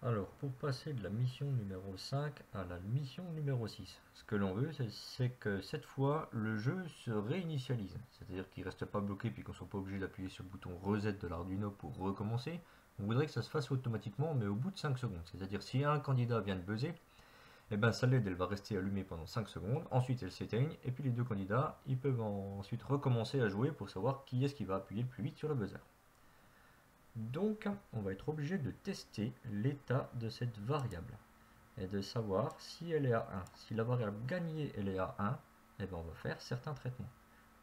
Alors, pour passer de la mission numéro 5 à la mission numéro 6, ce que l'on veut, c'est que cette fois, le jeu se réinitialise. C'est-à-dire qu'il ne reste pas bloqué puis qu'on ne soit pas obligé d'appuyer sur le bouton Reset de l'Arduino pour recommencer. On voudrait que ça se fasse automatiquement, mais au bout de 5 secondes. C'est-à-dire si un candidat vient de buzzer, eh ben, sa LED elle va rester allumée pendant 5 secondes, ensuite elle s'éteigne, et puis les deux candidats, ils peuvent ensuite recommencer à jouer pour savoir qui est-ce qui va appuyer le plus vite sur le buzzer. Donc, on va être obligé de tester l'état de cette variable et de savoir si elle est à 1. Si la variable gagnée elle est à 1, eh bien on va faire certains traitements.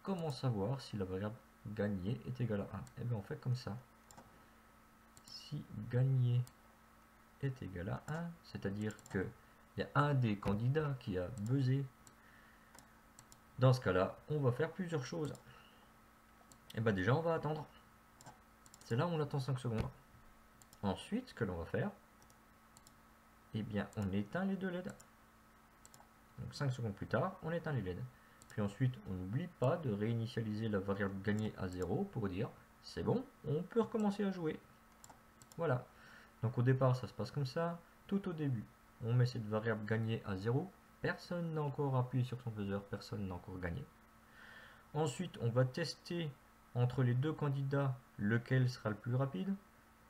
Comment savoir si la variable gagnée est égale à 1? Eh bien on fait comme ça. Si gagnée est égal à 1, c'est-à-dire qu'il y a un des candidats qui a buzzé, dans ce cas-là, on va faire plusieurs choses. Et bien déjà, on va attendre. C'est là où on attend 5 secondes. Ensuite, ce que l'on va faire, eh bien, on éteint les deux LED. Donc 5 secondes plus tard, on éteint les LED. Puis ensuite, on n'oublie pas de réinitialiser la variable gagnée à 0 pour dire, c'est bon, on peut recommencer à jouer. Voilà. Donc au départ, ça se passe comme ça. Tout au début, on met cette variable gagnée à 0. Personne n'a encore appuyé sur son buzzer, personne n'a encore gagné. Ensuite, on va tester entre les deux candidats lequel sera le plus rapide.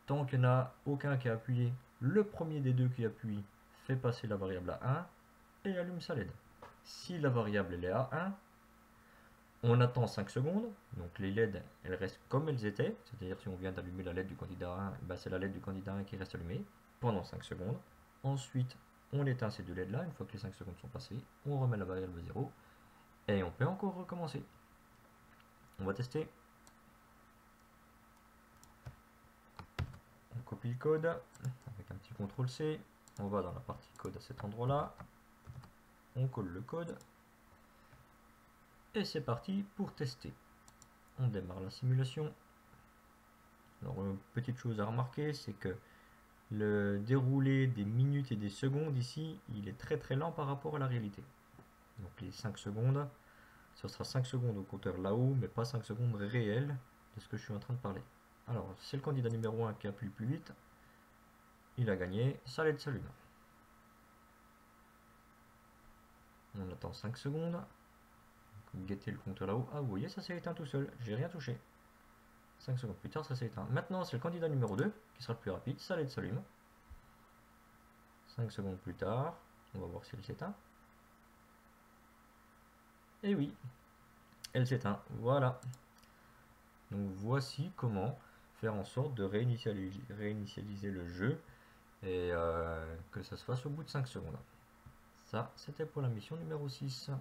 Tant qu'il n'y en a aucun qui a appuyé, le premier des deux qui appuie fait passer la variable à 1 et allume sa LED. Si la variable elle est à 1, on attend 5 secondes, donc les LED elles restent comme elles étaient, c'est-à-dire si on vient d'allumer la LED du candidat 1, ben c'est la LED du candidat 1 qui reste allumée pendant 5 secondes. Ensuite, on éteint ces deux LED là, une fois que les 5 secondes sont passées, on remet la variable à 0 et on peut encore recommencer. On va tester. On copie le code avec un petit CTRL C, on va dans la partie code à cet endroit là, on colle le code et c'est parti pour tester. On démarre la simulation. Alors, petite chose à remarquer, c'est que le déroulé des minutes et des secondes ici, il est très très lent par rapport à la réalité. Donc les 5 secondes, ce sera 5 secondes au compteur là-haut, mais pas 5 secondes réelles de ce que je suis en train de parler. Alors, c'est le candidat numéro 1 qui appuie le plus vite. Il a gagné, sa LED s'allume. On attend 5 secondes. Guetter le compteur là-haut. Ah, vous voyez, ça s'est éteint tout seul. J'ai rien touché. 5 secondes plus tard, ça s'est éteint. Maintenant, c'est le candidat numéro 2 qui sera le plus rapide. Sa LED s'allume. 5 secondes plus tard, on va voir si elle s'éteint. Et oui, elle s'éteint. Voilà. Donc voici comment faire en sorte de réinitialiser le jeu et que ça se fasse au bout de 5 secondes. Ça, c'était pour la mission numéro 6.